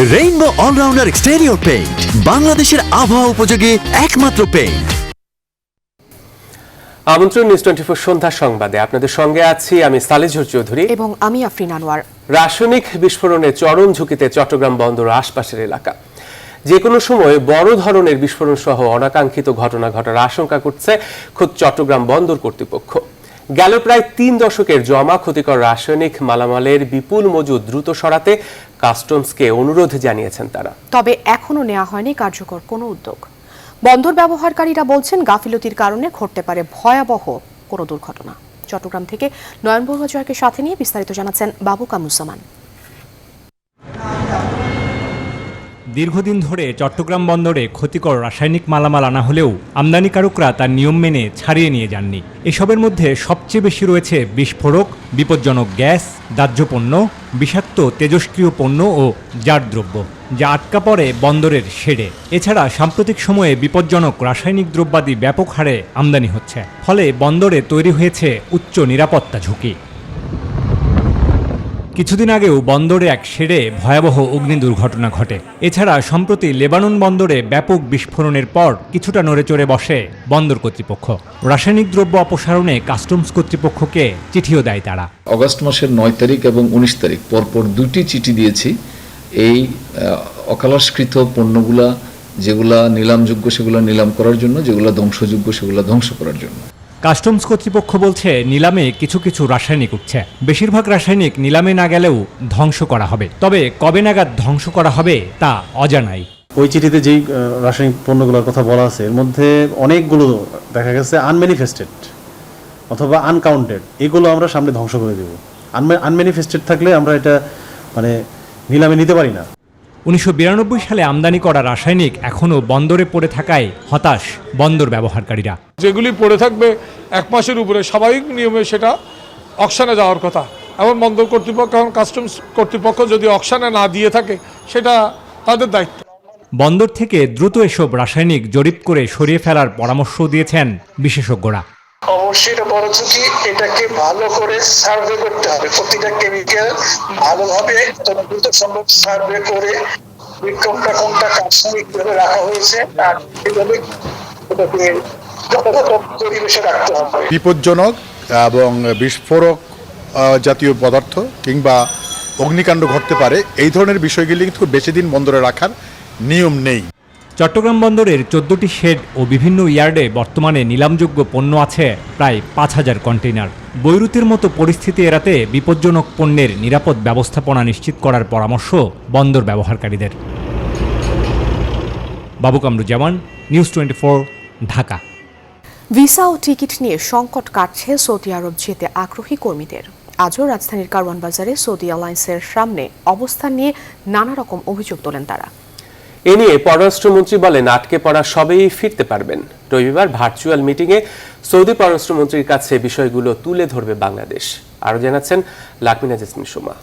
Rainbow allrounder exterior paint, বাংলাদেশের আবহাওয়া উপযোগী একমাত্র পেইন্ট। আমন্ত্রণ নিউজ 24 সন্ধ্যা সংবাদে আপনাদের সঙ্গে আছি আমি সালেজুর চৌধুরী এবং আমি আফরিন আনোয়ার। রাসায়নিক বিস্ফোরণে চরম ঝুঁকিতে চট্টগ্রাম বন্দর আশপাশের এলাকা। যে কোনো সময় বড় ধরনের বিস্ফোরণ সহ অনাকাঙ্ক্ষিত ঘটনা ঘটার আশঙ্কা করছে খোদ চট্টগ্রাম বন্দর কর্তৃপক্ষ। গেল প্রায় 3 দশকের জমা ক্ষতিকর রাসায়নিক মালামালের বিপুল মজুদ দ্রুত সরাতে কাস্টমসকে অনুরোধ জানিয়েছেন তারা। তবে এখনো নেওয়া হয়নি কার্যকর কোনো উদ্যোগ। বন্দর ব্যবহারকারীরা বলছেন গাফিলতির কারণে ঘটতে পারে ভয়াবহ কোনো দুর্ঘটনা। চট্টগ্রাম থেকে নয়ন বড়ুয়া জয়কে সাথে নিয়ে বিস্তারিত জানাচ্ছেন বাবু কামুজ্জামান। দীর্ঘদিন ধরে চট্টগ্রাম বন্দরে ক্ষতিকর রাসায়নিক মালামাল আনা হলেও আমদানিকারকরা তার নিয়ম মেনে ছাড়িয়ে নিয়ে যাননি। এসবের মধ্যে সবচেয়ে বেশি রয়েছে বিস্ফোরক, বিপজ্জনক গ্যাস, দাহ্য পণ্য, বিষাক্ত তেজস্ক্রিয় পণ্য ও জার দ্রব্য, যা আটকা পড়ে বন্দরের শেডে। এছাড়া সাম্প্রতিক সময়ে বিপজ্জনক রাসায়নিক দ্রব্যাদি ব্যাপক হারে আমদানি হচ্ছে, ফলে বন্দরে তৈরি হয়েছে উচ্চ নিরাপত্তা ঝুঁকি। কিছুদিন আগেও বন্দরে এক শেডে ভয়াবহ অগ্নি দুর্ঘটনা ঘটে। এছাড়া সম্প্রতি লেবানন বন্দরে ব্যাপক বিস্ফোরণের পর কিছুটা নড়েচড়ে বসে বন্দর কর্তৃপক্ষ। রাসায়নিক দ্রব্য অপসারণে কাস্টমস কর্তৃপক্ষকে চিঠিও দেয় তারা। অগস্ট মাসের 9 তারিখ এবং 19 তারিখ পরপর 2টি চিঠি দিয়েছি এই অকালস্কৃত পণ্যগুলা যেগুলা নিলামযোগ্য সেগুলো নিলাম করার জন্য, যেগুলো ধ্বংসযোগ্য সেগুলো ধ্বংস করার জন্য। কাস্টমস কর্তৃপক্ষ বলছে নিলামে কিছু কিছু রাসায়নিক উঠছে। বেশিরভাগ রাসায়নিক নিলামে না গেলেও ধ্বংস করা হবে, তবে কবে নাগাদ ধ্বংস করা হবে তা অজানাই। ওই চিঠিতে যেই রাসায়নিক পণ্যগুলোর কথা বলা আছে এর মধ্যে অনেকগুলো দেখা গেছে আনম্যানিফেস্টেড অথবা আনকাউন্টেড। এগুলো আমরা সামনে ধ্বংস করে দেব। আনম্যানিফেস্টেড থাকলে আমরা এটা নিলামে নিতে পারি না। 1992 সালে আমদানি করা রাসায়নিক এখনও বন্দরে পড়ে থাকায় হতাশ বন্দর ব্যবহারকারীরা। যেগুলি পড়ে থাকবে 1 মাসের উপরে স্বাভাবিক নিয়মে সেটা অকশনে যাওয়ার কথা। এখন বন্দর কর্তৃপক্ষ, এখন কাস্টমস কর্তৃপক্ষ যদি অকশনে না দিয়ে থাকে সেটা তাদের দায়িত্ব। বন্দর থেকে দ্রুত এসব রাসায়নিক জরিপ করে সরিয়ে ফেলার পরামর্শ দিয়েছেন বিশেষজ্ঞরা। অবশ্যই এটা বড় ঝুঁকি, এটাকে ভালো করে সার্ভে করতে হবে। প্রতিটা কেমিক্যাল ভালোভাবে দ্রুত সম্ভব সার্ভে করে বিক্রমটা কোনটা রাসায়নিক ভাবে রাখা হয়েছে আর এইভাবে এটাকে যথাযথ পরিবেশে রাখতে হবে। বিপজ্জনক এবং বিস্ফোরক জাতীয় পদার্থ কিংবা অগ্নিকাণ্ড ঘটতে পারে, এই ধরনের বিষয়গুলি কিন্তু বেশি দিন বন্দরে রাখার নিয়ম নেই। চট্টগ্রাম বন্দরের 14টি শেড ও বিভিন্ন ইয়ার্ডে বর্তমানে নিলামযোগ্য পণ্য আছে প্রায় 5000 কন্টেইনার। বৈরুতের মতো পরিস্থিতি এড়াতে বিপজ্জনক পণ্যের নিরাপদ ব্যবস্থাপনা নিশ্চিত করার পরামর্শ বন্দর ব্যবহারকারীদের। বাবু কামরুজ্জামান, নিউজ 24, ঢাকা। ভিসা ও টিকিট নিয়ে সংকট কাটছে সৌদি আরব যেতে আগ্রহী কর্মীদের। আজও রাজধানীর কারওয়ান বাজারে সৌদি এয়ারলাইন্সের সামনে অবস্থান নিয়ে নানা রকম অভিযোগ তোলেন তারা। এ নিয়ে পররাষ্ট্রমন্ত্রী বলেন আটকে পড়া সবাই ফিরতে পারবেন। রবিবার ভার্চুয়াল মিটিংয়ে সৌদি পররাষ্ট্রমন্ত্রীর কাছে বিষয়গুলো তুলে ধরবে বাংলাদেশ। আরও জানাচ্ছেন লাকমিনা জেসমিন সোমা।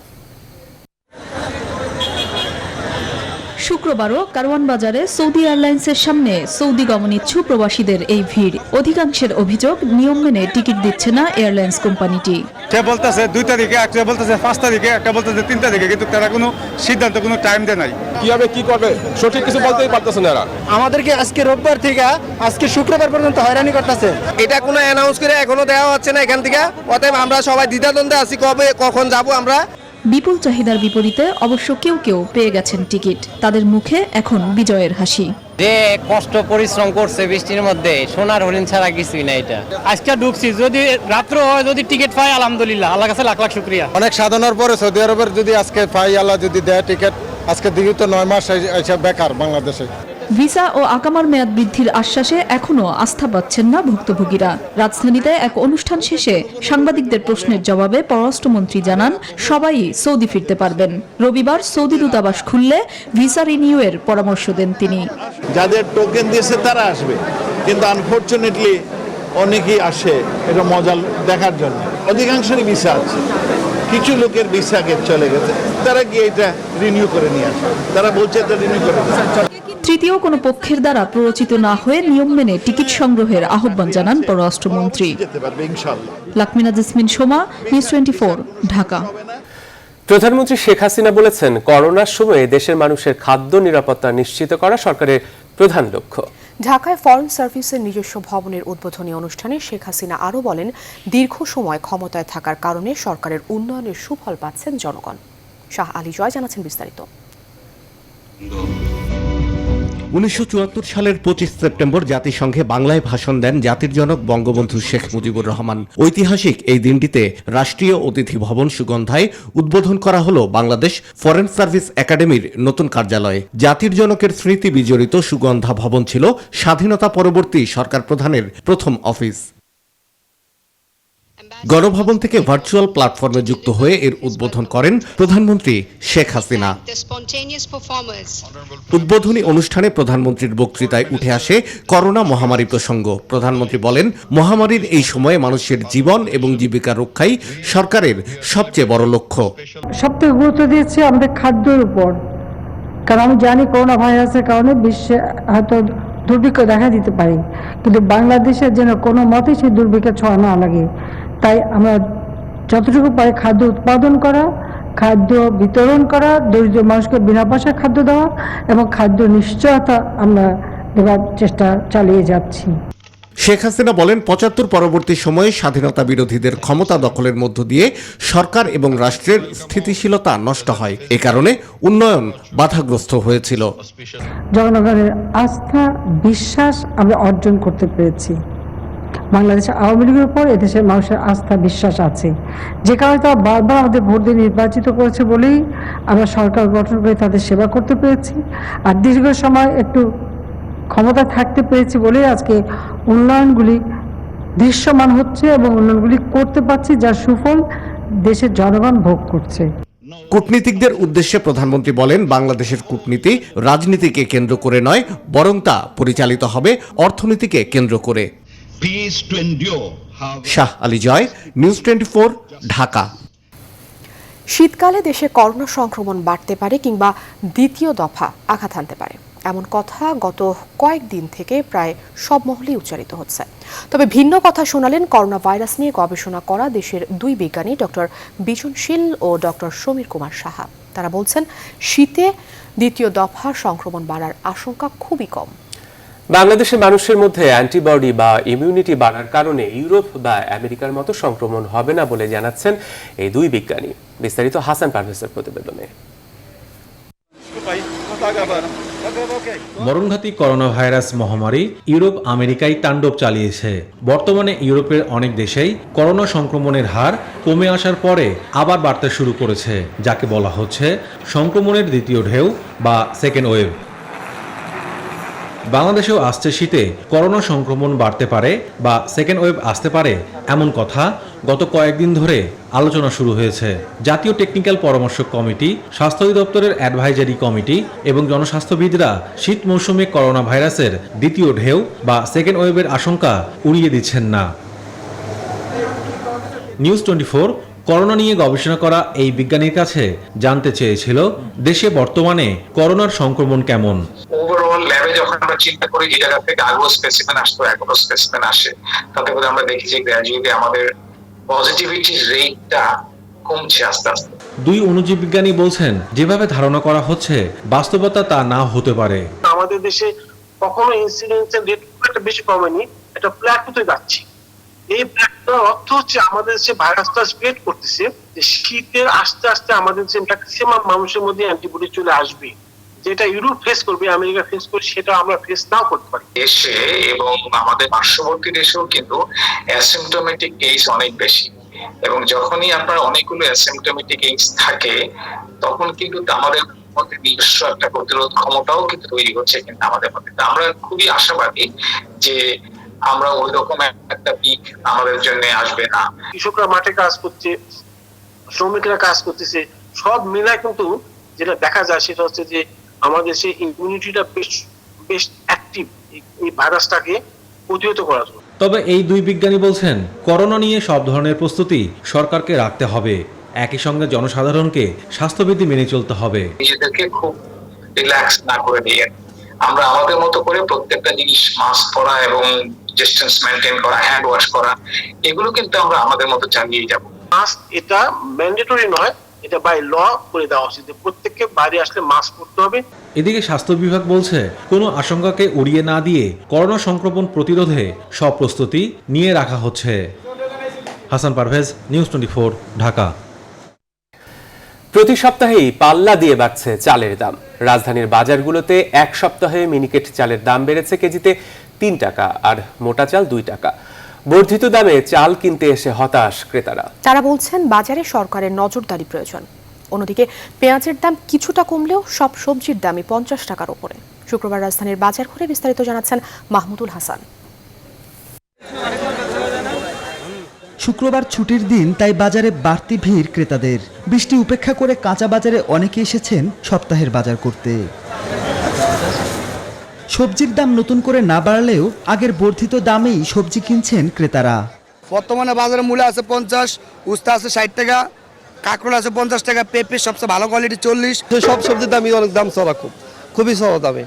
শুক্রবারও কারওয়ান বাজারে সৌদি এয়ারলাইন্সের সামনে সৌদি গমনিচ্ছু প্রবাসীদের এই ভিড়। অধিকাংশের অভিযোগ নিয়ম মেনে টিকিট দিচ্ছে না এয়ারলাইন্স কোম্পানিটি। কে বলতেছে 2 তারিখে, একটা বলতেছে 5 তারিখে, একটা বলতেছে 3 তারিখে, কিন্তু তারা কোনো সিদ্ধান্ত, কোনো টাইম দেয় নাই। কিভাবে কি করবে সঠিক কিছু বলতেই পারতেছে না এরা। আমাদেরকে আজকে রোববার থেকে আজকে শুক্রবার পর্যন্ত হয়রানি করতেছে। এটা কোনো অ্যানাউন্স করে এখনো দেওয়া হচ্ছে না এখান থেকে। অতএব আমরা সবাই দ্বিধাদ্বন্দ্বে আছি, কবে কখন যাব আমরা। বিপুল চাহিদার বিপরীতে অবশ্য কেউ কেউ পেয়ে গেছেন টিকিট। তাদের মুখে এখন বিজয়ের হাসি। যে কষ্ট পরিশ্রম করছে বৃষ্টির মধ্যে, সোনার হরিণ ছাড়া কিছুই না। এটা আজকে ঢুকছি, যদি রাত্র হয়, যদি টিকিট পাই আলহামদুলিল্লাহ, আল্লাহ কাছে লাখ লাখ শুকরিয়া। অনেক সাধনার পরে সৌদি আরবের যদি আজকে পাই, আল্লাহ যদি দেয় টিকিট, আজকে দিকে তো 9 মাস এসে বেকার বাংলাদেশে। ভিসা ও আকামার মেয়াদ বৃদ্ধির আশ্বাসে এখনো আস্থা পাচ্ছেন না ভুক্তভোগীরা। রাজধানীতে এক অনুষ্ঠান শেষে সাংবাদিকদের প্রশ্নের জবাবে পররাষ্ট্রমন্ত্রী জানান সবাই সৌদি ফিরতে পারবেন। রবিবার সৌদি দূতাবাস খুললে ভিসা রিনিউয়ের পরামর্শ দেন তিনি। যাদের টোকেন দিয়েছে তারা আসবে, কিন্তু আনফরচুনেটলি অনেকেই আসে এটা মজা দেখার জন্য। অধিকাংশেরই ভিসা আছে, কিছু লোকের ভিসা চলে গেছে, তারা গিয়ে এটা রিনিউ করে নিয়ে আসে। তারা বলছে এটা রিনিউ করে। তৃতীয় কোনো পক্ষের দ্বারা প্ররোচিত না হয়ে নিয়ম মেনে টিকিট সংগ্রহের আহ্বান জানান পররাষ্ট্রমন্ত্রী। লাকমিনা জেসমিন সোমা, নিউজ 24, ঢাকা। প্রধানমন্ত্রী শেখ হাসিনা বলেছেন, করোনার সময়ে দেশের মানুষের খাদ্য নিরাপত্তা নিশ্চিত করা সরকারের প্রধান লক্ষ্য। ঢাকায় ফরেন সার্ভিসের নিজস্ব ভবনের উদ্বোধনী অনুষ্ঠানে শেখ হাসিনা আরও বলেন, দীর্ঘ সময় ক্ষমতায় থাকার কারণে সরকারের উন্নয়নের সুফল পাচ্ছেন জনগণ। শাহ আলী জয় জানাচ্ছেন বিস্তারিত। 1974 সালের 25 সেপ্টেম্বর জাতিসংঘে বাংলায় ভাষণ দেন জাতির জনক বঙ্গবন্ধু শেখ মুজিবুর রহমান। ঐতিহাসিক এই দিনটিতে রাষ্ট্রীয় অতিথি ভবন সুগন্ধায় উদ্বোধন করা হলো বাংলাদেশ ফরেন সার্ভিস একাডেমির নতুন কার্যালয়। জাতির জনকের স্মৃতি বিজড়িত সুগন্ধা ভবন ছিল স্বাধীনতা পরবর্তী সরকার প্রধানের প্রথম অফিস। গণভবন থেকে ভার্চুয়াল প্ল্যাটফর্মে যুক্ত হয়ে এর উদ্বোধন করেন প্রধানমন্ত্রী শেখ হাসিনা। উদ্বোধনী অনুষ্ঠানে প্রধানমন্ত্রীর বক্তৃতায় উঠে আসে করোনা মহামারী প্রসঙ্গ। প্রধানমন্ত্রী বলেন, মহামারীর এই সময়ে মানুষের জীবন এবং জীবিকা রক্ষাই সরকারের সবচেয়ে বড় লক্ষ্য। সবথেকে গুরুত্ব দিয়েছি আমাদের খাদ্যের উপর, কারণ আমি জানি করোনা ভাইরাসের কারণে বিশ্বে হয়তো দুর্ভিক্ষ দেখা দিতে পারে, কিন্তু বাংলাদেশের যেন কোনো মতেই সেই দুর্ভিক্ষের ছোঁয়া না লাগে। তাই আমরা যতটুকু পারি খাদ্য উৎপাদন করা, খাদ্য বিতরণ করা, দরিদ্র মানুষকে বিনা পয়সায় খাদ্য দেওয়া এবং খাদ্য নিশ্চয়তা আমরা দেওয়ার চেষ্টা চালিয়ে যাচ্ছি। শেখ হাসিনা বলেন, ৭৫ পরবর্তী সময়ে স্বাধীনতা বিরোধীদের ক্ষমতা দখলের মধ্য দিয়ে সরকার এবং রাষ্ট্রের স্থিতিশীলতা নষ্ট হয়। এ কারণে উন্নয়ন বাধাগ্রস্ত হয়েছিল। জনগণের আস্থা বিশ্বাস আমরা অর্জন করতে পেরেছি। বাংলাদেশের আওয়ামী লীগের উপর এদেশের মানুষের আস্থা বিশ্বাস আছে, যে কারণে তারা বারবার আমাদের ভোট দিয়ে নির্বাচিত করেছে বলেই আমরা সরকার গঠন করে তাদের সেবা করতে পেরেছি। আর দীর্ঘ সময় একটু ক্ষমতা থাকতে পেরেছি বলেই আজকে উন্নয়নগুলি দৃশ্যমান হচ্ছে এবং উন্নয়নগুলি করতে পারছি, যার সুফল দেশের জনগণ ভোগ করছে। কূটনীতিকদের উদ্দেশ্যে প্রধানমন্ত্রী বলেন, বাংলাদেশের কূটনীতি রাজনীতিকে কেন্দ্র করে নয়, বরং তা পরিচালিত হবে অর্থনীতিকে কেন্দ্র করে। শাহ আলী জয়, নিউজ 24, ঢাকা। শীতকালে দেশে করোনা সংক্রমণ বাড়তে পারে কিংবা দ্বিতীয় দফা আঘাত হানতে পারে, এমন কথা গত কয়েকদিন থেকে প্রায় সব মহলেই উচ্চারিত হচ্ছে। তবে ভিন্ন কথা শোনালেন করোনা ভাইরাস নিয়ে গবেষণা করা দেশের দুই বিজ্ঞানী ডক্টর বিজন শীল ও ডক্টর সমীর কুমার সাহা। তারা বলছেন, শীতে দ্বিতীয় দফা সংক্রমণ বাড়ার আশঙ্কা খুবই কম। বাংলাদেশের মানুষের মধ্যে অ্যান্টিবডি বা ইমিউনিটি বাড়ার কারণে ইউরোপ বা আমেরিকার মতো সংক্রমণ হবে না বলে জানাচ্ছেন এই দুই বিজ্ঞানী। বিস্তারিত হাসান পারভেজের প্রতিবেদনে। মরণঘাতী করোনা ভাইরাস মহামারী ইউরোপ আমেরিকায় তাণ্ডব চালিয়েছে। বর্তমানে ইউরোপের অনেক দেশেই করোনা সংক্রমণের হার কমে আসার পরে আবার বাড়তে শুরু করেছে, যাকে বলা হচ্ছে সংক্রমণের দ্বিতীয় ঢেউ বা সেকেন্ড ওয়েভ। বাংলাদেশেও আসছে শীতে করোনা সংক্রমণ বাড়তে পারে বা সেকেন্ড ওয়েভ আসতে পারে, এমন কথা গত কয়েকদিন ধরে আলোচনা শুরু হয়েছে। জাতীয় টেকনিক্যাল পরামর্শ কমিটি, স্বাস্থ্য অধিদপ্তরের অ্যাডভাইজারি কমিটি এবং জনস্বাস্থ্যবিদরা শীত মৌসুমে করোনা ভাইরাসের দ্বিতীয় ঢেউ বা সেকেন্ড ওয়েভের আশঙ্কা উড়িয়ে দিচ্ছেন না। নিউজ 24 করোনা নিয়ে গবেষণা করা এই বিজ্ঞানীর কাছে জানতে চেয়েছিল, দেশে বর্তমানে করোনার সংক্রমণ কেমন। ওভারঅল ল্যাবে যখন আমরা চিন্তা করি যে জায়গা থেকে আগেও স্পেসিমেন আসতো, এখনো স্পেসিমেন আসে, তাতে করে আমরা দেখি যে গ্র্যাজুয়ালি আমাদের পজিটিভিটি রেটটা কমছে আস্তে আস্তে। দুই অণুজীব বিজ্ঞানী বলছেন, যেভাবে ধারণা করা হচ্ছে বাস্তবতা তা না হতে পারে। আমাদের দেশে কখনো ইনসিডেন্সের রেট খুব একটা বেশি কমেনি, এটা প্ল্যাটোতে যাচ্ছে। এই প্ল্যাটোর অর্থ হচ্ছে আমাদের দেশে ভাইরাসটা স্প্রেড করতেছে, যে শীতের আস্তে আস্তে আমাদের দেশে ম্যাক্সিমাম মানুষের মধ্যে অ্যান্টিবডি চলে আসবে, যেটা ইউরোপ ফেস করবে, আমেরিকা ফেস করবে, সেটা আমরা ফেস নাও করতে পারি। দেশে এবং আমাদের পার্শ্ববর্তী দেশেও কিন্তু অ্যাসিম্পটোমেটিক কেস অনেক বেশি, এবং যখনই আপনার অনেকগুলো অ্যাসিম্পটোমেটিক কেস থাকে তখন কিন্তু আমাদের মধ্যে নিজস্ব একটা প্রতিরোধ ক্ষমতাও কিন্তু তৈরি হচ্ছে কিন্তু আমাদের মধ্যে। আমরা খুবই আশাবাদী যে আমরা ওই রকম একটা পিক আমাদের জন্য আসবে না। কৃষকরা মাঠে কাজ করছে, শ্রমিকরা কাজ করতেছে, সব মিলায় কিন্তু যেটা দেখা যায় সেটা হচ্ছে যে আমাদের সেই ইমিউনিটিটা বেশ অ্যাক্টিভ এই ভাইরাসটাকে প্রতিহত করার জন্য। তবে এই দুই বিজ্ঞানী বলছেন, করোনা নিয়ে সব ধরনের প্রস্তুতি সরকারকে রাখতে হবে, একই সঙ্গে জনসাধারণকে স্বাস্থ্যবিধি মেনে চলতে হবে। নিজেদেরকে খুব রিল্যাক্স না করে দিয়ে আমরা আমাদের মতো করে প্রত্যেকটা জিনিস মাস্ক পরা এবং ডিসটেন্স মেনটেন করা, হ্যান্ড ওয়াশ করা, এগুলো কিন্তু আমরা আমাদের মতো চালিয়ে যাব। মাস্ক এটা ম্যান্ডেটরি নয়, এটা বাই ল করে দেওয়া উচিত, প্রত্যেককে বাইরে আসলে মাস্ক পরতে হবে। এদিকে স্বাস্থ্য বিভাগ বলছে কোনো আশঙ্কাকে উড়িয়ে না দিয়ে করোনা সংক্রমণ প্রতিরোধে সব প্রস্তুতি নিয়ে রাখা হচ্ছে। হাসান পারভেজ, নিউজ 24, ঢাকা। প্রতি সপ্তাহেই পাল্লা দিয়ে বাড়ছে চালের দাম। রাজধানীর বাজারগুলোতে এক সপ্তাহে মিনিকেট চালের দাম বেড়েছে কেজিতে 3 টাকা আর মোটা চাল 2 টাকা। বর্ধিত দামে চাল কিনতে এসে হতাশ ক্রেতারা। তারা বলছেন বাজারে সরকারের নজরদারি প্রয়োজন। অন্যদিকে পেঁয়াজের দাম কিছুটা কমলেও সব সবজির দামই 50 টাকার উপরে। শুক্রবার রাজধানীর বাজার ঘুরে বিস্তারিত জানাচ্ছেন মাহমুদুল হাসান। শুক্রবার ছুটির দিন, তাই বাজারে বাড়তি ভিড় ক্রেতাদের। বৃষ্টি উপেক্ষা করে কাঁচা বাজারে অনেকে এসেছেন সপ্তাহের বাজার করতে। সবজির দাম নতুন করে না বাড়লেও আগের বর্ধিত দামেই সবজি কিনছেন ক্রেতারা। বর্তমানে বাজারে মূল্য আছে 50, উস্তা আছে 60 টাকা, কাঁকড়া আছে 50 টাকা, পেঁপে সবচেয়ে ভালো কোয়ালিটি 40। সব সবজির দামই অনেক দাম চড়া, খুবই চড়া দামে।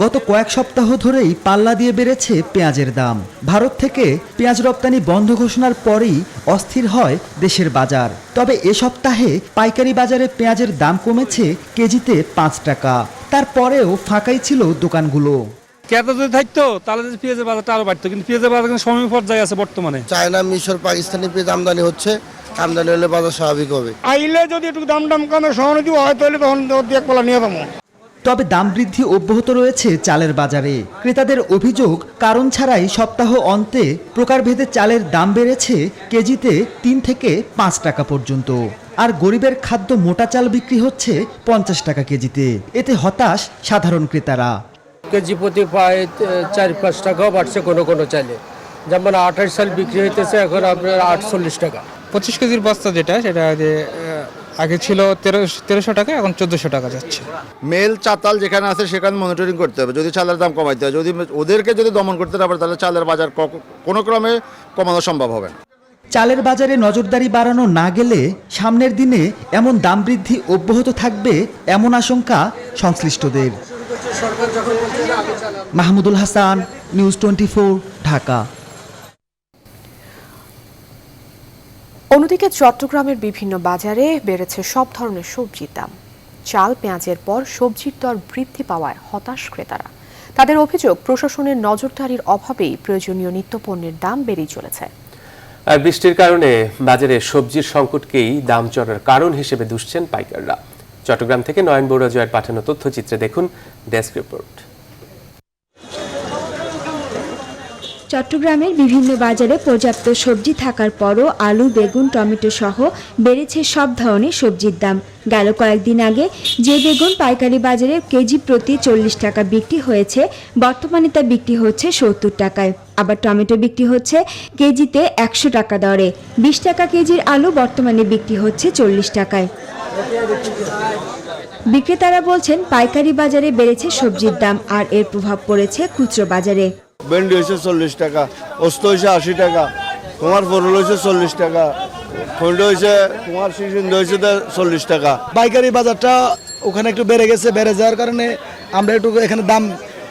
গত কয়েক সপ্তাহ ধরেই পাল্লা দিয়ে বেড়েছে পেঁয়াজের দাম। ভারত থেকে পেঁয়াজ রপ্তানি বন্ধ ঘোষণার পরেই অস্থির হয় দেশের বাজার। তবে এ সপ্তাহে পাইকারি বাজারে পেঁয়াজের দাম কমেছে কেজিতে 5 টাকা। তারপরেও ফাঁকাই ছিল দোকানগুলো। ক্রেতা যদি থাকতো তাহলে পেঁয়াজের বাজারটা আরো বাড়তো, কিন্তু পেঁয়াজের বাজার সময় পর্যায়ে আছে বর্তমানে। চায়না, মিশর, পাকিস্তানি পেঁয়াজ আমদানি হচ্ছে, আমদানি হলে বাজার স্বাভাবিক হবে। আইলে যদি একটু দাম কমে সহনীতি হয় তাহলে তখন এক পালা নিয়ে যাবো। তবে দাম বৃদ্ধি অব্যাহত রয়েছে চালের বাজারে। ক্রেতাদের অভিযোগ, কারণ ছাড়াই সপ্তাহ অন্তে প্রকারভেদে চালের দাম বেড়েছে কেজিতে 3 থেকে 5 টাকা পর্যন্ত। আর গরিবের খাদ্য মোটা চাল বিক্রি হচ্ছে 50 টাকা কেজিতে। এতে হতাশ সাধারণ ক্রেতারা। কেজি প্রতি প্রায় 4-5 টাকাও বাড়ছে কোনো কোনো চালে। যেমন 28 সাল বিক্রি হইতেছে এখন আপনার 48 টাকা। 25 কেজির বস্তা যেটা, সেটা আগে ছিল 1300 টাকা, এখন 1400 টাকা যাচ্ছে। মেল চাতাল যেখানে আছে সেখানে মনিটরিং করতে হবে, যদি চালের দাম কমাইতে হয়। যদি ওদেরকে দমন করতে না পারে তাহলে চালের বাজার কোনো ক্রমে কমানো সম্ভব হবে না। চালের বাজারে নজরদারি বাড়ানো না গেলে সামনের দিনে এমন দাম বৃদ্ধি অব্যাহত থাকবে এমন আশঙ্কা সংশ্লিষ্টদের। মাহমুদুল হাসান, নিউজ 24, ঢাকা। অন্যদিকে চট্টগ্রামের বিভিন্ন বাজারে বেড়েছে সব ধরনের সবজির দাম। চাল, পেঁয়াজের পর সবজির দর বৃদ্ধি পাওয়ায় হতাশ ক্রেতারা। তাদের অভিযোগ, প্রশাসনের নজরদারির অভাবেই প্রয়োজনীয় নিত্যপণ্যের দাম বেড়েই চলেছে। আর বৃষ্টির কারণে বাজারে সবজির সংকটকেই দাম চড়ার কারণ হিসেবে দুষছেন পাইকাররা। চট্টগ্রাম থেকে নয়ন বড়ুয়া জয়ের পাঠানো তথ্যচিত্রে দেখুন ডেস্ক রিপোর্ট। চট্টগ্রামের বিভিন্ন বাজারে পর্যাপ্ত সবজি থাকার পরও আলু, বেগুন, টমেটো সহ বেড়েছে সব ধরনের সবজির দাম। গেল কয়েকদিন আগে যে বেগুন পাইকারি বাজারে কেজি প্রতি 40 টাকা বিক্রি হয়েছে, বর্তমানে তা বিক্রি হচ্ছে 70 টাকায়। আবার টমেটো বিক্রি হচ্ছে কেজিতে 100 টাকা দরে। 20 টাকা কেজির আলু বর্তমানে বিক্রি হচ্ছে 40 টাকায়। বিক্রেতারা বলছেন পাইকারি বাজারে বেড়েছে সবজির দাম, আর এর প্রভাব পড়েছে খুচরো বাজারে। ভেন্ডি হয়েছে 40 টাকা, ওস্ত হয়েছে 80 টাকা, তোমার পরল হয়েছে 40 টাকা, খন্ড হয়েছে তোমার সিজন্দ হয়েছে 40 টাকা। পাইকারি বাজারটা ওখানে একটু বেড়ে গেছে, বেড়ে যাওয়ার কারণে আমরা একটু এখানে দাম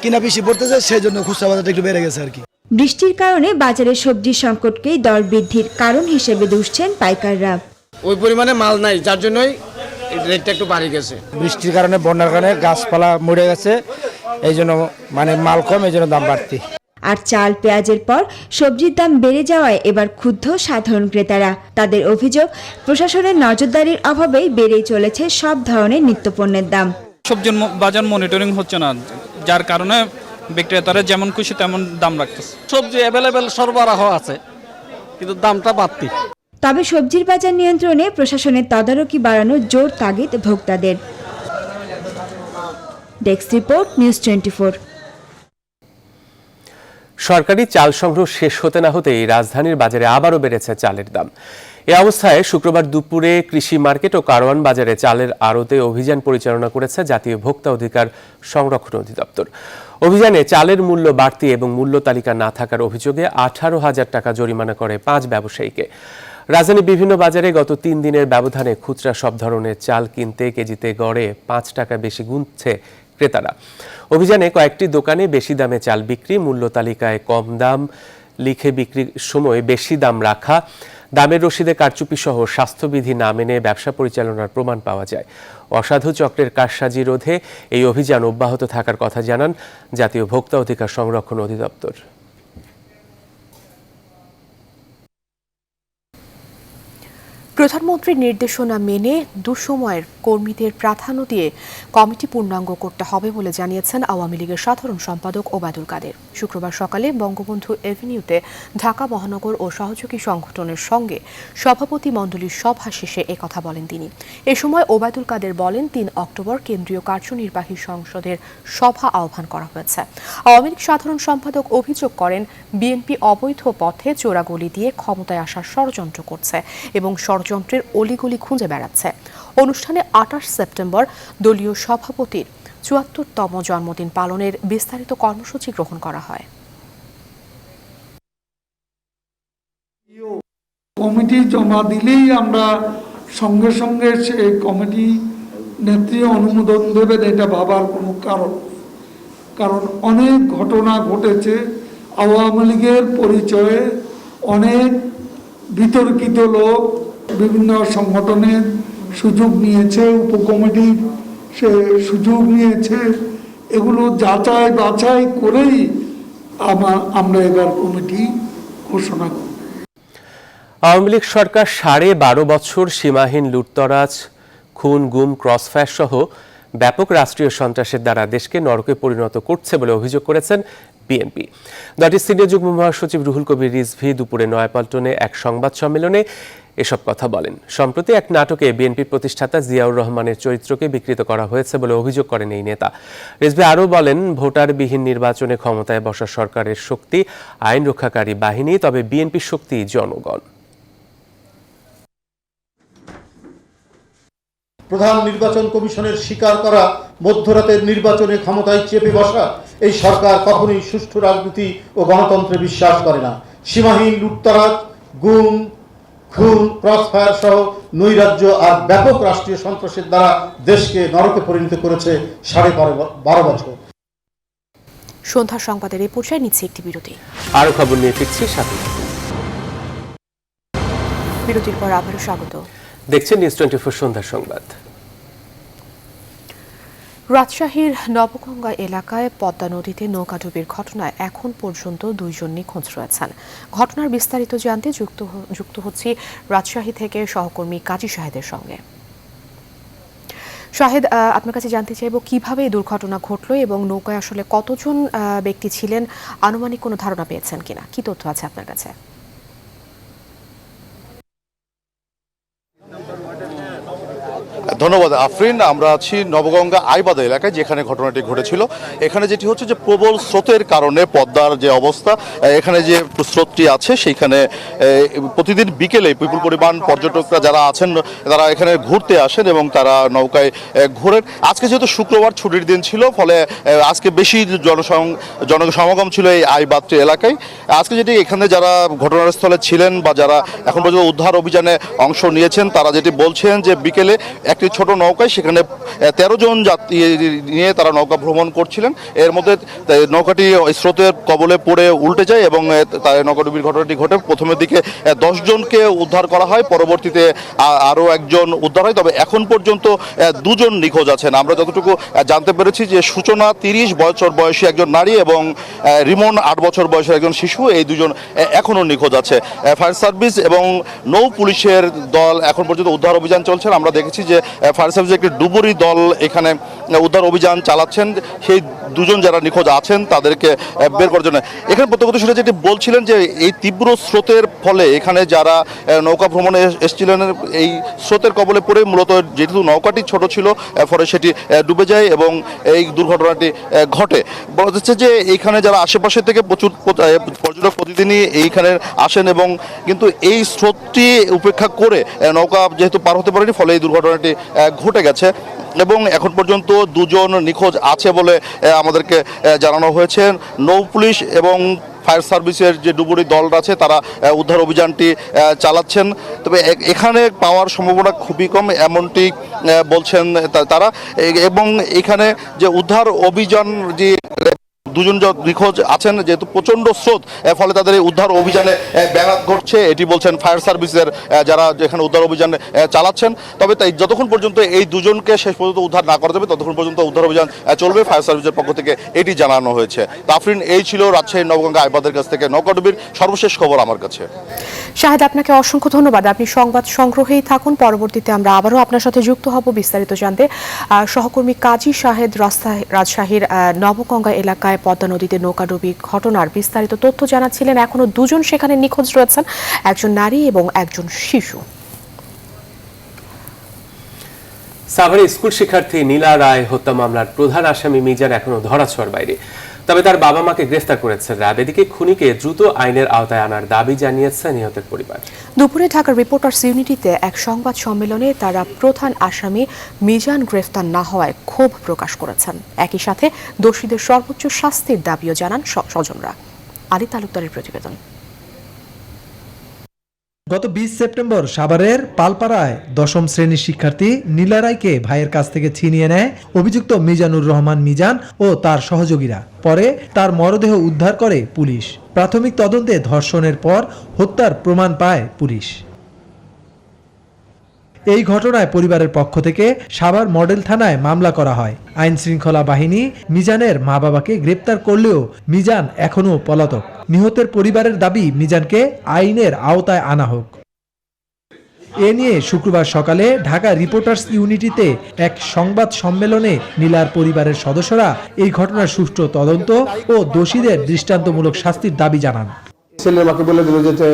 কিনা বেশি পড়তেছে, সেই জন্য খুচরা বাজারটা একটু বেড়ে গেছে আর কি। বৃষ্টির কারণে বাজারে সবজির সংকটকেই দর বৃদ্ধির কারণ হিসেবে দুষছেন পাইকাররা। ওই পরিমাণে মাল নাই, যার জন্যই রেটটা একটু বাড়ে গেছে। বৃষ্টির কারণে, বন্যার কারণে গাছপালা মরে গেছে, এই জন্য মাল কম, এই জন্য দাম বাড়তি। আর চাল, পেঁয়াজের পর সবজির দাম বেড়ে যাওয়ায় এবার ক্ষুব্ধ সাধারণ ক্রেতারা। তাদের অভিযোগ, প্রশাসনের নজরদারির অভাবেই বেড়েই চলেছে সব ধরনের নিত্যপণ্যের দাম। সবজির বাজার মনিটরিং হচ্ছে না, যার কারণে বিক্রেতারা যেমন খুশি তেমন দাম রাখতেছে। সবজি অ্যাভেলেবেল সরবরাহ আছে, কিন্তু দামটা বাড়তি। তবে সবজির বাজার নিয়ন্ত্রণে প্রশাসনের তদারকি বাড়ানোর জোর তাগিদ ভোক্তাদের। Desk report, news 24। সরকারি চাল সংগ্রহ শেষ হতে না হতেই রাজধানীর বাজারে আবারও বেড়েছে চালের দাম। এ অবস্থায় শুক্রবার দুপুরে কৃষি মার্কেট ও কারওয়ান বাজারে চালের আড়তে অভিযান পরিচালনা করেছে জাতীয় ভোক্তা অধিকার সংরক্ষণ অধিদপ্তর। অভিযানে চালের মূল্য বাড়তি এবং মূল্য তালিকা না থাকার অভিযোগে 18,000 টাকা জরিমানা করে 5 ব্যবসায়ীকে। রাজধানীর বিভিন্ন বাজারে গত 3 দিনের ব্যবধানে খুচরা সব ধরনের চাল কিনতে কেজিতে গড়ে 5 টাকা বেশি গুনছে ক্রেতারা। অভিযানে কয়েকটি দোকানে বেশি দামে চাল বিক্রি, মূল্য তালিকায় কম দাম লিখে বিক্রির সময় বেশি দাম রাখা, দামের রসিদে কারচুপি সহ স্বাস্থ্যবিধি না মেনে ব্যবসা পরিচালনার প্রমাণ পাওয়া যায়। অসাধু চক্রের কারসাজি রোধে এই অভিযান অব্যাহত থাকার কথা জানান জাতীয় ভোক্তা অধিকার সংরক্ষণ অধিদপ্তর। প্রধানমন্ত্রীর নির্দেশনা মেনে দুঃসময়ের কর্মীদের প্রাধান্য দিয়ে কমিটি পূর্ণাঙ্গ করতে হবে বলে জানিয়েছেন আওয়ামী লীগের সাধারণ সম্পাদক ওবায়দুল কাদের। শুক্রবার সকালে বঙ্গবন্ধু এভিনিউতে ঢাকা মহানগর ও সহযোগী সংগঠনের সঙ্গে সভাপতি মণ্ডলীর সভা শেষে একথা বলেন তিনি। এ সময় ওবায়দুল কাদের বলেন, ৩ অক্টোবর কেন্দ্রীয় কার্যনির্বাহী সংসদের সভা আহ্বান করা হয়েছে। আওয়ামী লীগ সাধারণ সম্পাদক অভিযোগ করেন, বিএনপি অবৈধ পথে চোরাগলি দিয়ে ক্ষমতায় আসার ষড়যন্ত্র করছে এবং যন্ত্রের অলিগলি খুঁজে বেড়াচ্ছে। অনুষ্ঠানে ২৮ সেপ্টেম্বর দলীয় সভাপতির ৭৪তম জন্মদিন পালনের বিস্তারিত কর্মসূচি গ্রহণ করা হয়। কমিটি জমা দিলেই আমরা সঙ্গে সঙ্গে সেই কমিটি নেত্রী অনুমোদন দেবেন, এটা ভাবার কোনো কারণ অনেক ঘটনা ঘটেছে। আওয়ামী লীগের পরিচয়ে অনেক বিতর্কিত লোক বিভিন্ন সংগঠনের সুযোগ নিয়েছে, উপকমিটির সে সুযোগ নিয়েছে। এগুলো যাচাই বাছাই করেই আমরা এবার কমিটি ঘোষণা করব। আওয়ামী লীগ সরকার 12.5 বছর সীমাহীন লুটতরাজ, খুন, গুম, ক্রসফায়ার সহ ব্যাপক রাষ্ট্রীয় সন্ত্রাসের দ্বারা দেশকে নরকে পরিণত করছে বলে অভিযোগ করেছেন বিএনপি। দলটির সিনিয়র যুগ্ম মহাসচিব রুহুল কবির রিজভী দুপুরে নয়াপল্টনে এক সংবাদ সম্মেলনে এসব কথা বলেন। সম্প্রতি এক নাটকে বিএনপির প্রতিষ্ঠাতা জিয়াউর রহমানের চরিত্রকে বিকৃত করা হয়েছে বলে অভিযোগ করেন এই নেতা। রিজভী আরও বলেন, ভোটারবিহীন নির্বাচনে ক্ষমতায় বসা সরকারের শক্তি আইন রক্ষাকারী বাহিনী, তবে বিএনপির শক্তি জনগণ। প্রধান নির্বাচন কমিশনের স্বীকার করা মধ্যরাতের নির্বাচনে ক্ষমতায় চেপে বসা এই সরকার কখনোই সুষ্ঠু রাজনীতি ও গণতন্ত্রে বিশ্বাস করে না। সীমাহীন লুটতরাজ, গুম, খুন, ক্রসফায়ার সহ নৈরাজ্য আর ব্যাপক রাষ্ট্রীয় সন্ত্রাসের দ্বারা দেশকে নরকে পরিণত করেছে 12.5 বছর। সন্ধ্যা সংবাদের এই পর্যায়ে নিচ্ছে একটি বিরতি। আরো খবর নিয়ে ফিরছি সাথে। বিরতির পর আবারও স্বাগত। দেখছেন নিউজ 24 সন্ধ্যা সংবাদ। রাজশাহীর নবগঙ্গা এলাকায় পদ্মা নদীতে নৌকাডুবির ঘটনায় এখন পর্যন্ত 2 জন নিখোঁজ রয়েছেন। ঘটনার বিস্তারিত জানতে যুক্ত হচ্ছি রাজশাহী থেকে সহকর্মী কাজী শাহেদের সঙ্গে। শাহেদ, আপনার কাছে জানতে চাইব কিভাবে এই দুর্ঘটনা ঘটলো এবং নৌকায় আসলে কতজন ব্যক্তি ছিলেন, আনুমানিক কোনো ধারণা পেয়েছেন কিনা, কি তথ্য আছে আপনার কাছে? ধন্যবাদ আফরিন। আমরা আছি নবগঙ্গা আইবাদা এলাকায়, যেখানে ঘটনাটি ঘটেছিল। এখানে যেটি হচ্ছে যে প্রবল স্রোতের কারণে পদ্মার যে অবস্থা, এখানে যে স্রোতটি আছে সেইখানে প্রতিদিন বিকেলে বিপুল পরিমাণ পর্যটকরা যারা আছেন তারা এখানে ঘুরতে আসেন এবং তারা নৌকায় ঘোরেন। আজকে যেহেতু শুক্রবার ছুটির দিন ছিল, ফলে আজকে বেশি জনসমাগম ছিল এই আইবাদটি এলাকায়। আজকে যেটি এখানে যারা ঘটনাস্থলে ছিলেন বা যারা এখন পর্যন্ত উদ্ধার অভিযানে অংশ নিয়েছেন, তারা যেটি বলছেন যে বিকেলে একটি ছোট নৌকায় সেখানে 13 জন যাত্রী নিয়ে তারা নৌকা ভ্রমণ করছিলেন। এর মধ্যে নৌকাটি স্রোতের কবলে পড়ে উল্টে যায় এবং তার নৌকাডুবির ঘটনাটি ঘটে। প্রথমের দিকে 10 জনকে উদ্ধার করা হয়, পরবর্তীতে আরও একজন উদ্ধার হয়, তবে এখন পর্যন্ত 2 জন নিখোঁজ আছেন। আমরা যতটুকু জানতে পেরেছি যে সূচনা 30 বছর বয়সী একজন নারী এবং রিমন 8 বছর বয়সের একজন শিশু, এই 2 জন এখনও নিখোঁজ আছে। ফায়ার সার্ভিস এবং নৌ পুলিশের দল এখন পর্যন্ত উদ্ধার অভিযান চলছে। আমরা দেখেছি যে ফায়ার সার্ভিসের একটি ডুবুরি দল এখানে উদ্ধার অভিযান চালাচ্ছেন। সেই 2 জন যারা নিখোঁজ আছেন তাদেরকে বের করার জন্য। এখানে প্রত্যক্ষদর্শীরা যেটি বলছিলেন যে এই তীব্র স্রোতের ফলে এখানে যারা নৌকা ভ্রমণে এসেছিলেন এই স্রোতের কবলে পড়ে মূলত যেহেতু নৌকাটি ছোট ছিল ফলে সেটি ডুবে যায় এবং এই দুর্ঘটনাটি ঘটে। বলা যাচ্ছে যে এইখানে যারা আশেপাশে থেকে প্রচুর পর্যটক প্রতিদিনই এইখানে আসেন এবং কিন্তু এই স্রোতটি উপেক্ষা করে নৌকা যেহেতু পার হতে পারেনি, ফলে এই দুর্ঘটনাটি ঘটে গেছে এবং এখন পর্যন্ত 2 জন নিখোঁজ আছে বলে আমাদেরকে জানানো হয়েছে। নৌ পুলিশ এবং ফায়ার সার্ভিসের যে ডুবুরি দলটা আছে তারা উদ্ধার অভিযানটি চালাচ্ছেন, তবে এখানে পাওয়ার সম্ভাবনা খুবই কম এমনটি বলছেন তারা। এবং এখানে যে উদ্ধার অভিযান যে দুজন নিখোঁজ আছেন, যেহেতু প্রচণ্ড স্রোত, ফলে তাদের এই উদ্ধার অভিযানে ব্যাঘাত ঘটছে, এটি বলছেন ফায়ার সার্ভিসের যারা এখানে উদ্ধার অভিযান চালাচ্ছেন। তবে তাই যতক্ষণ পর্যন্ত এই দুজনকে শেষ পর্যন্ত উদ্ধার না করা যাবে ততক্ষণ পর্যন্ত উদ্ধার অভিযান চলবে, ফায়ার সার্ভিসের পক্ষ থেকে এটি জানানো হয়েছে। তাফরিন, এই ছিল রাজশাহীর নবগঙ্গা আইবাদের কাছ থেকে নৌকাডুবির সর্বশেষ খবর আমার কাছে। শাহেদ, আপনাকে অসংখ্য ধন্যবাদ। আপনি সংবাদ সংগ্রহেই থাকুন, পরবর্তীতে আমরা আবারও আপনার সাথে যুক্ত হব বিস্তারিত জানতে। সহকর্মী কাজী শাহেদ রাজশাহীর নবগঙ্গা এলাকায় পদ্মা নদীতে নৌকাডুবি ঘটনার বিস্তারিত তথ্য জানাচ্ছিলেন। এখনো দুজন সেখানে নিখোঁজ রয়েছেন, একজন নারী এবং একজন শিশু। সাভারে স্কুল শিক্ষার্থী নীলা রায় হত্যা মামলার প্রধান আসামি মিজান এখনো ধরাছোঁয়ার বাইরে, তবে তার বাবা মাকে গ্রেফতার করেছে র্যাব। এদিকে খুনিকে দ্রুত আইনের আওতায় আনার দাবি জানিয়েছে নিহতের পরিবার। দুপুরে ঢাকার রিপোর্টার্স ইউনিটিতে এক সংবাদ সম্মেলনে তারা প্রধান আসামি মিজান গ্রেফতার না হওয়ায় ক্ষোভ প্রকাশ করেছেন। একই সাথে দোষীদের সর্বোচ্চ শাস্তির দাবিও জানান স্বজনরা। আলী তালুকদারের প্রতিবেদন। গত 20 সেপ্টেম্বর সাভারের পালপাড়ায় 10ম শ্রেণীর শিক্ষার্থী নীলা রায়কে ভাইয়ের কাছ থেকে ছিনিয়ে নেয় অভিযুক্ত মিজানুর রহমান মিজান ও তার সহযোগীরা। পরে তার মরদেহ উদ্ধার করে পুলিশ। প্রাথমিক তদন্তে ধর্ষণের পর হত্যার প্রমাণ পায় পুলিশ। এই ঘটনায় পরিবারের পক্ষ থেকে সাভার মডেল থানায় মামলা করা হয়। আইন শৃঙ্খলা বাহিনী মিজানের মা বাবাকে গ্রেপ্তার করলেও মিজান এখনও পলাতক। নিহতের পরিবারের দাবি মিজানকে আইনের আওতায় আনা হোক। এ নিয়ে শুক্রবার সকালে ঢাকা রিপোর্টার্স ইউনিটিতে এক সংবাদ সম্মেলনে নীলার পরিবারের সদস্যরা এই ঘটনার সুষ্ঠু তদন্ত ও দোষীদের দৃষ্টান্তমূলক শাস্তির দাবি জানান। ছেলের মাকে বলে দিল যে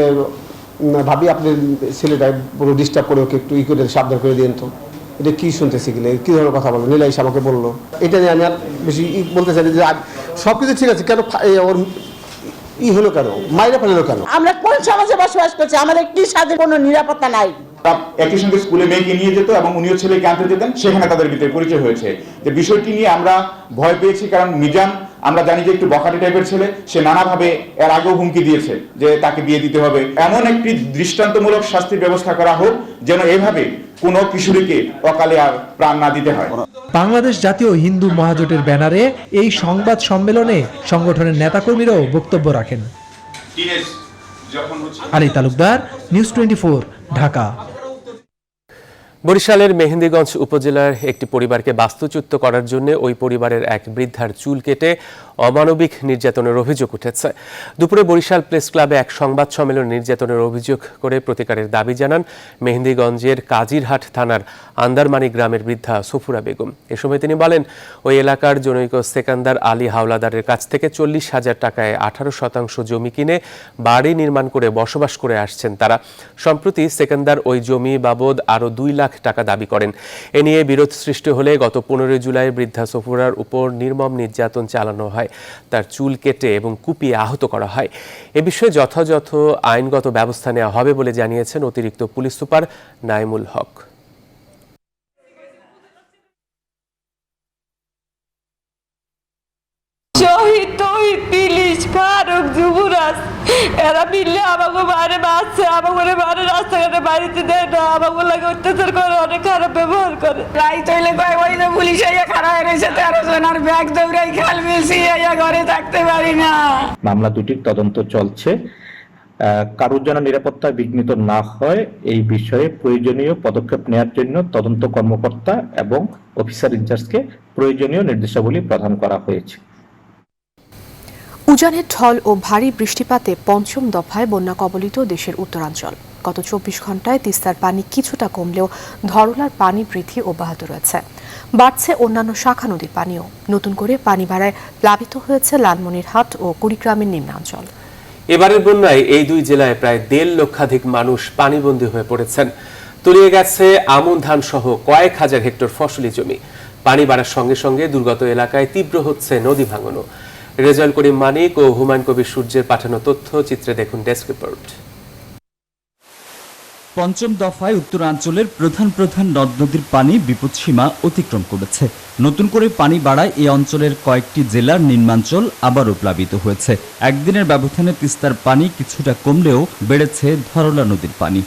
ভাবি আপনি ছেলেটা পুরো ডিস্টার্ব করে ওকে একটু করে সাবধান করে দিন। তো এটা কি শুনতেছি গেলে কি ধরনের কথা বলো, নীলা এসে আমাকে বললো। এটা নিয়ে আমি আর বেশি বলতে চাই যে সব কিছু ঠিক আছে, কেন ওর হলো কেন, মাইরা ফেলো কেন? আমরা কোন সমাজে বসবাস করছি? আমাদের কি স্বাধীন কোনো নিরাপত্তা নাই। একই সঙ্গে স্কুলে মেয়েকে নিয়ে যেত এবং উনিও ছেলেকে আনতে যেতেন, সেখানে তাদের ভিতরে পরিচয় হয়েছে। যে বিষয়টি নিয়ে আমরা ভয় পেয়েছি, কারণ মিজান আমরা জানি যে একটু বখাটে টাইপের ছেলে, সে নানাভাবে এর আগেও হুমকি দিয়েছে যে তাকে বিয়ে দিতে হবে। এমন একটি দৃষ্টান্তমূলক শাস্তির ব্যবস্থা করা হোক যেন এভাবে কোনো কিশোরীকে অকালে আর প্রাণ না দিতে হয়। বাংলাদেশ জাতীয় হিন্দু মহাজোটের ব্যানারে এই সংবাদ সম্মেলনে সংগঠনের নেতাকর্মীরাও বক্তব্য রাখেন। আলী তালুকদার, নিউজ 24, ঢাকা। বরিশালের মেহেন্দিগঞ্জ উপজেলার একটি পরিবারকে বাস্তুচ্যুত করার জন্য ওই পরিবারের এক বৃদ্ধার চুল কেটে অমানবিক নির্যাতনের অভিযোগ উঠেছে। দুপুরে বরিশাল প্রেস ক্লাবে এক সংবাদ সম্মেলনে নির্যাতনের অভিযোগ করে প্রতিকারের দাবি জানান মেহেন্দিগঞ্জের কাজিরহাট থানার আন্দারমানি গ্রামের বৃদ্ধা সফুরা বেগম। এ সময় তিনি বলেন, ওই এলাকার জনৈক সেকান্দার আলী হাওলাদারের কাছ থেকে 40,000 টাকায় 18% জমি কিনে বাড়ি নির্মাণ করে বসবাস করে আসছেন তারা। সম্প্রতি সেকান্দার ওই জমি বাবদ আরও 2 লাখ টাকা দাবি করেন। এ নিয়ে বিরোধ সৃষ্টি হলে গত 15 জুলাই বৃদ্ধা সফুরার উপর নির্মম নির্যাতন চালানো হয়। তার চুল কেটে এবং কুপিয়ে আহত করা হয়। এ বিষয়ে যথাযথ আইনগত ব্যবস্থা নেওয়া হবে বলে জানিয়েছেন অতিরিক্ত পুলিশ সুপার নাইমুল হক। শহীদ তহিদ পুলিশ ফারুক যুবরাজ এরা মিললে আমাকে বাড়ি বাঁচছে, আমাকে বাড়ি রাস্তাঘাটে বাড়িতে দেয় না, আমাকে লাগে অত্যাচার করে, অনেক খারাপ ব্যবহার করে। রাই তৈলে কয় ওই যে পুলিশ আইয়া খারাপ রয়েছে 13 জন, আর ব্যাগ দৌড়াই খাল বেশি আইয়া ঘরে থাকতে পারি না। মামলা দুটির তদন্ত চলছে। কারোর যেন নিরাপত্তা বিঘ্নিত না হয় এই বিষয়ে প্রয়োজনীয় পদক্ষেপ নেওয়ার জন্য তদন্ত কর্মকর্তা এবং অফিসার ইনচার্জকে প্রয়োজনীয় নির্দেশাবলী প্রদান করা হয়েছে। উজানের ঢল ও ভারী বৃষ্টিপাতে 5ম দফায় বন্যা কবলিত দেশের উত্তরাঞ্চল। গত 24 ঘন্টায় তিস্তার পানি কিছুটা কমলেও ধরলার পানি বৃদ্ধি অব্যাহত রয়েছে। বাড়ছে অন্যান্য শাখা নদীর পানিও। নতুন করে পানি বাড়ায় প্লাবিত হয়েছে লালমনিরহাট ও কুড়িগ্রামের নিম্নাঞ্চল। এবারের বন্যায় এই 2 জেলায় প্রায় 1.5 লক্ষাধিক মানুষ পানিবন্দী হয়ে পড়েছেন। তলিয়ে গেছে আমন ধান সহ কয়েক হাজার হেক্টর ফসলি জমি। পানি বাড়ার সঙ্গে সঙ্গে দুর্গত এলাকায় তীব্র হচ্ছে নদী ভাঙনও। রেজাউল করিম মানিক ও হুমায়ুন কবির সূর্যের পাঠানো তথ্য চিত্রে দেখুন ডেস্ক রিপোর্ট। 5ম দফায় উত্তরাঞ্চলের প্রধান প্রধান নদ নদীর পানি বিপদসীমা অতিক্রম করেছে। নতুন করে পানি বাড়ায় এই অঞ্চলের কয়েকটি জেলার নিম্নাঞ্চল আবারও প্লাবিত হয়েছে। একদিনের ব্যবধানে তিস্তার পানি কিছুটা কমলেও বেড়েছে ধরলা নদীর পানি।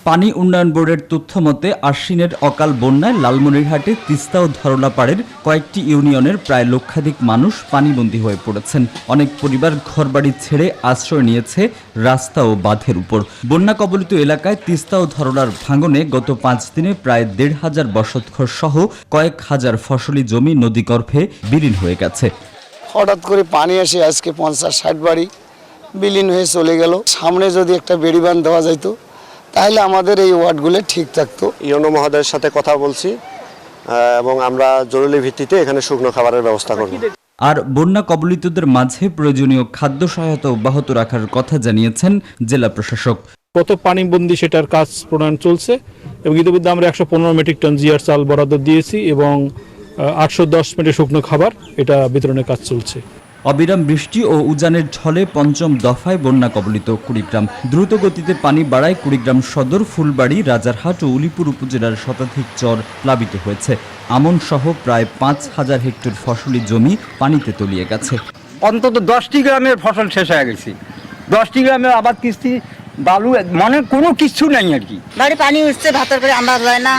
পানি উন্নয়ন বোর্ডের তথ্য মতে আশ্বিনের অকাল বন্যায় লালমনিরহাটে তিস্তা ও ধরলাপাড়ের কয়েকটি ইউনিয়নের প্রায় লক্ষাধিক মানুষ পানিবন্দী হয়ে পড়েছেন। অনেক পরিবার ঘরবাড়ি ছেড়ে আশ্রয় নিয়েছে রাস্তা ও বাঁধের উপর। বন্যা কবলিত এলাকায় তিস্তা ও ধরলার ভাঙনে গত 5 দিনে প্রায় 1,500 বসতঘর সহ কয়েক হাজার ফসলি জমি নদীগর্ভে বিলীন হয়ে গেছে। হঠাৎ করে পানি এসে আজকে 50-60 বাড়ি বিলীন হয়ে চলে গেল। সামনে যদি একটা বেড়িবাঁধ দেওয়া যেত তাহলে আমাদের এই ওয়ার্ডগুলো ঠিক থাকতো। ইউনো মহোদয়ের সাথে কথা বলছি এবং আমরা জরুরি ভিত্তিতে এখানে শুকনো খাবারের ব্যবস্থা করব। আর বন্যা কবলিতদের মাঝে প্রয়োজনীয় খাদ্য সহায়তা অব্যাহত রাখার কথা জানিয়েছেন জেলা প্রশাসক। কত পানিবন্দী সেটার কাজ প্রণয়ন চলছে এবং ইতিমধ্যে আমরা 115 মেট্রিক টন জিআর চাল বরাদ্দ দিয়েছি এবং 810 মেট্রিক শুকনো খাবার এটা বিতরণের কাজ চলছে। অবিরাম বৃষ্টি ও উজানের ঝড়ে 5ম দফায় বন্যা কবলিত কুড়িগ্রাম। দ্রুত গতিতে পানি বাড়ায় কুড়িগ্রাম সদর, ফুলবাড়ি, রাজারহাট ও উলিপুর উপজেলার শতাধিক চর প্লাবিত হয়েছে। আমন সহ প্রায় 5,000 হেক্টর ফসলি জমি পানিতে তলিয়ে গেছে। অন্তত 10টি গ্রামের ফসল শেষ হয়ে গেছে। 10টি গ্রামের আবার কিস্তি বালু মানে কোনো কিছু নাই আর কি। বাড়ি পানি উঠছে, ভাতের করে আমরা যায় না,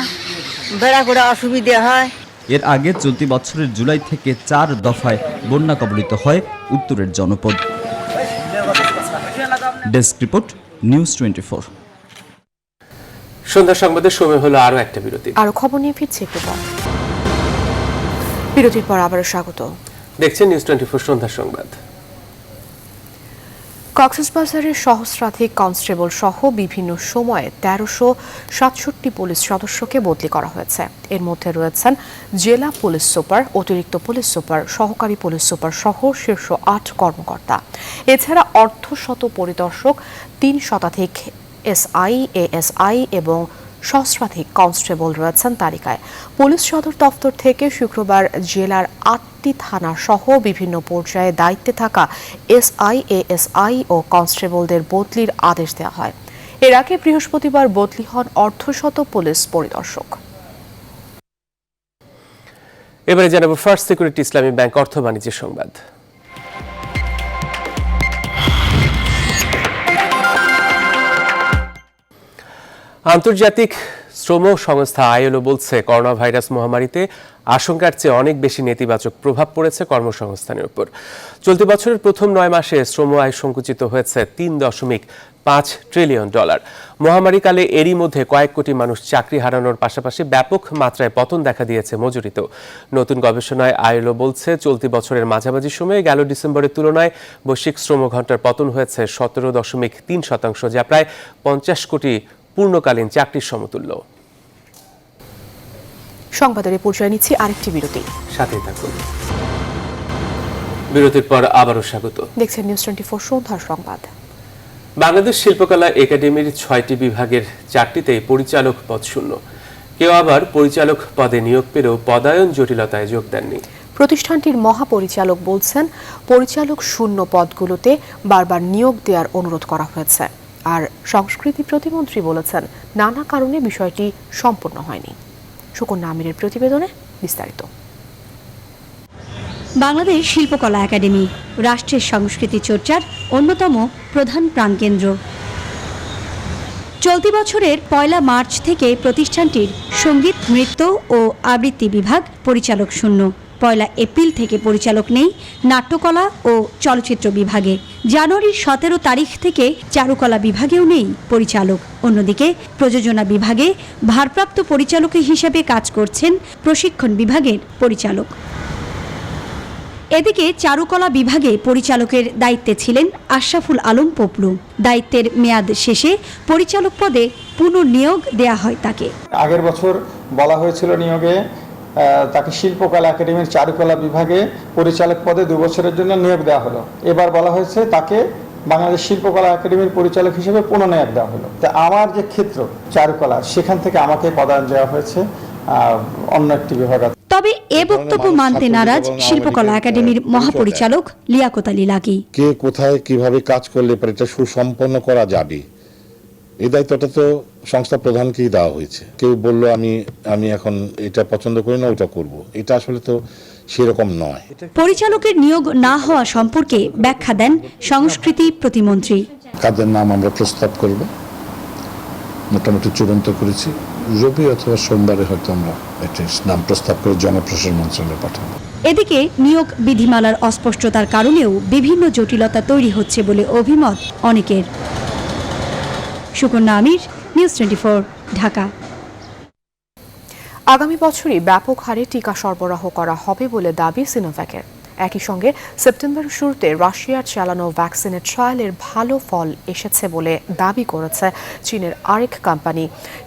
বেড়া করে অসুবিধা হয়। এর আগে চলতি বছরের জুলাই থেকে 4 দফায় বন্যা কবলিত হয় উত্তরের জনপদ। Desk report, news 24। সন্ধ্যা সংবাদের সময় হলো আরো একটা বিরতি। আরো খবর নিয়ে ফিরছি একটু পর। বিরতির পর আবারও স্বাগত। দেখছেন নিউজ 24 সন্ধ্যা সংবাদ। কক্সবাজারের সহস্রাধিক কনস্টেবল সহ বিভিন্ন সময়ে 1367 পুলিশ সদস্যকে বদলি করা হয়েছে। এর মধ্যে রয়েছেন জেলা পুলিশ সুপার, অতিরিক্ত পুলিশ সুপার, সহকারী পুলিশ সুপার সহ শীর্ষ 8 কর্মকর্তা। এছাড়া অর্ধশত পরিদর্শক, 3 শতাধিক এসআই, এএসআই এবং সহস্রাধিক কনস্টেবল রয়েছেন তালিকায়। পুলিশ সদর দফতর থেকে শুক্রবার জেলার 8টি থানা সহ বিভিন্ন পর্যায়ে দায়িত্বে থাকা এসআই, এএসআই ও কনস্টেবলদের বদলির আদেশ দেওয়া হয়। এর আগে বৃহস্পতিবার বদলি হন অর্ধশত পুলিশ পরিদর্শক। এবারে জানাবো ফার্স্ট সিকিউরিটি ইসলামী ব্যাংক অর্থ বাণিজ্য সংবাদ। আন্তর্জাতিক শ্রম সংস্থা আইএলও বলছে, করোনা ভাইরাস মহামারীতে আশঙ্কার চেয়ে অনেক বেশি নেতিবাচক প্রভাব পড়েছে কর্মসংস্থানের উপর। চলতি বছরের প্রথম 9 মাসে শ্রম আয় সংকুচিত হয়েছে $3.5 ট্রিলিয়ন। মহামারীকালে এরই মধ্যে কয়েক কোটি মানুষ চাকরি হারানোর পাশাপাশি ব্যাপক মাত্রায় পতন দেখা দিয়েছে মজুরিতেও। নতুন গবেষণায় আইএলও বলছে, চলতি বছরের মাঝামাঝি সময়ে গেল ডিসেম্বরের তুলনায় বৈশ্বিক শ্রমঘণ্টার পতন হয়েছে 17.3%, যা প্রায় 50 কোটি পূর্ণকালীন চাকরির সমতুল্য। সংবাদের এই পর্যায়ে নিচ্ছি আরেকটি বিরতি। সাথেই থাকুন। বিরতির পর আবারও স্বাগত। দেখছেন নিউজ 24 সন্ধ্যার সংবাদ। বাংলাদেশ শিল্পকলা একাডেমির 6টি বিভাগের 4টিতেই পরিচালক পদ শূন্য। কেউ আবার পরিচালক পদে নিয়োগ পেলেও পদায়ন জটিলতায় যোগ দেননি। প্রতিষ্ঠানটির মহাপরিচালক বলছেন, পরিচালক শূন্য পদগুলোতে বারবার নিয়োগ দেওয়ার অনুরোধ করা হয়েছে। আর সংস্কৃতি প্রতিমন্ত্রী বলেছেন, নানা কারণে বিষয়টি সম্পূর্ণ হয়নি। সুকন্যা আমিরের প্রতিবেদনে বিস্তারিত। বাংলাদেশ শিল্পকলা একাডেমি রাষ্ট্রের সংস্কৃতি চর্চার অন্যতম প্রধান প্রাণকেন্দ্র। চলতি বছরের 1 মার্চ থেকে প্রতিষ্ঠানটির সঙ্গীত, নৃত্য ও আবৃত্তি বিভাগ পরিচালক শূন্য। 1 এপ্রিল থেকে পরিচালক নেই নাট্যকলা ও চলচ্চিত্র বিভাগে। জানুয়ারির 17 তারিখ থেকে চারুকলা বিভাগেও নেই পরিচালক। অন্যদিকে প্রযোজনা বিভাগে ভারপ্রাপ্ত পরিচালক হিসেবে কাজ করছেন প্রশিক্ষণ বিভাগের পরিচালক। এদিকে চারুকলা বিভাগে পরিচালকের দায়িত্বে ছিলেন আশরাফুল আলম পপলু। দায়িত্বের মেয়াদ শেষে পরিচালক পদে পুনর্নিয়োগ দেয়া হয় তাকে। আগের বছর বলা হয়েছিল নিয়োগে তাকে শিল্পকলা একাডেমির চারুকলা বিভাগে পরিচালক পদে 2 বছরের জন্য নিয়োগ দেওয়া হলো। এবার বলা হয়েছে তাকে বাংলাদেশ শিল্পকলা একাডেমির পরিচালক হিসেবে পুনর্নিয়োগ দেওয়া হলো। তা আমার যে ক্ষেত্র চারুকলা, সেখান থেকে আমাকে পদায়ন দেওয়া হয়েছে অন্য একটি বিভাগ। তবে এ বক্তব্য মানতে নারাজ শিল্পকলা একাডেমির মহাপরিচালক লিয়াকত আলী লাকি। কে কোথায় কিভাবে কাজ করলে এটা সুসম্পন্ন করা যাবে, এই দায়িত্বটা তো সংস্থা প্রধানকেই দেওয়া হয়েছে। কেউ বললো আমি এখন এটা পছন্দ করি না, ওটা করব, এটা আসলে তো সেরকম নয়। পরিচালকের নিয়োগ না হওয়া সম্পর্কে ব্যাখ্যা দেন সংস্কৃতি প্রতিমন্ত্রী। কাদের নাম আমরা প্রস্তাব করব, মোটামুটি চূড়ান্ত করেছি। রবি অথবা সোমবারে হয়তো আমরা একটা নাম প্রস্তাব করে জনপ্রশাসন মন্ত্রণালয়ে পাঠাবো। এদিকে নিয়োগ বিধিমালার অস্পষ্টতার কারণেও বিভিন্ন জটিলতা তৈরি হচ্ছে বলে অভিমত অনেকের। সুকন্যা আমির, নিউজ 24, ঢাকা। আগামী বছরই ব্যাপক হারে টিকা সরবরাহ করা হবে বলে দাবি সিনোভ্যাকের। একই সঙ্গে সেপ্টেম্বরের শুরুতে রাশিয়ার চালানো ভ্যাকসিনের ট্রায়ালের ভালো ফল এসেছে বলে দাবি করেছে চীনের আরেক কোম্পানি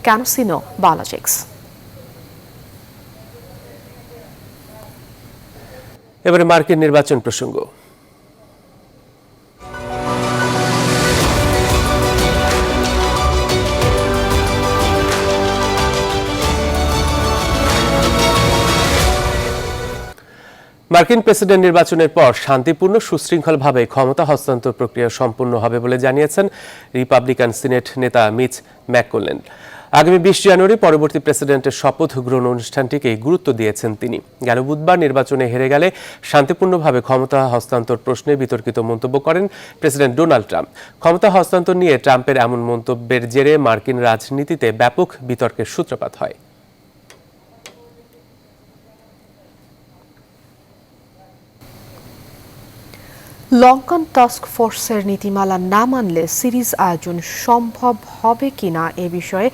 ক্যানোসিনো বায়োলজিক্স। এবারে মার্কিন নির্বাচন প্রসঙ্গ। মার্কিন প্রেসিডেন্ট নির্বাচনের পর শান্তিপূর্ণ সুশৃঙ্খলভাবে ক্ষমতা হস্তান্তর প্রক্রিয়া সম্পূর্ণ হবে বলে জানিয়েছেন রিপাবলিকান সিনেট নেতা মিচ ম্যাককোলেন। আগামী 20 জানুয়ারি পরবর্তী প্রেসিডেন্টের শপথ গ্রহণ অনুষ্ঠানটিকে গুরুত্ব দিয়েছেন তিনি। গেল বুধবার নির্বাচনে হেরে গেলে শান্তিপূর্ণভাবে ক্ষমতা হস্তান্তর প্রশ্নে বিতর্কিত মন্তব্য করেন প্রেসিডেন্ট ডোনাল্ড ট্রাম্প। ক্ষমতা হস্তান্তর নিয়ে ট্রাম্পের এমন মন্তব্যের জেরে মার্কিন রাজনীতিতে ব্যাপক বিতর্কের সূত্রপাত হয়। লঙ্কান টাস্ক ফোর্সের নীতিমালা না মানলে সিরিজ আয়োজন সম্ভব হবে কিনা এ বিষয়ে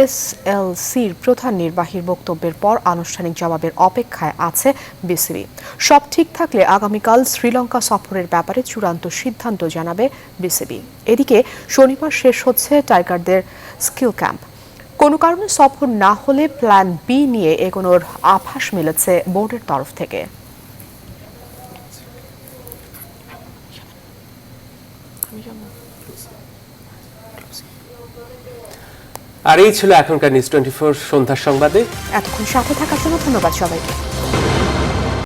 এসএলসির প্রধান নির্বাহীর বক্তব্যের পর আনুষ্ঠানিক জবাবের অপেক্ষায় আছে বিসিবি। সব ঠিক থাকলে আগামীকাল শ্রীলঙ্কা সফরের ব্যাপারে চূড়ান্ত সিদ্ধান্ত জানাবে বিসিবি। এদিকে শনিবার শেষ হচ্ছে টাইগারদের স্কিল ক্যাম্প। কোনো কারণে সফর না হলে প্ল্যান বি নিয়ে এগোনোর আভাস মিলেছে বোর্ডের তরফ থেকে। আর এই ছিল এখনকার নিউজ 24 সন্ধ্যার সংবাদে। এতক্ষণ সাথে থাকার জন্য ধন্যবাদ সবাইকে।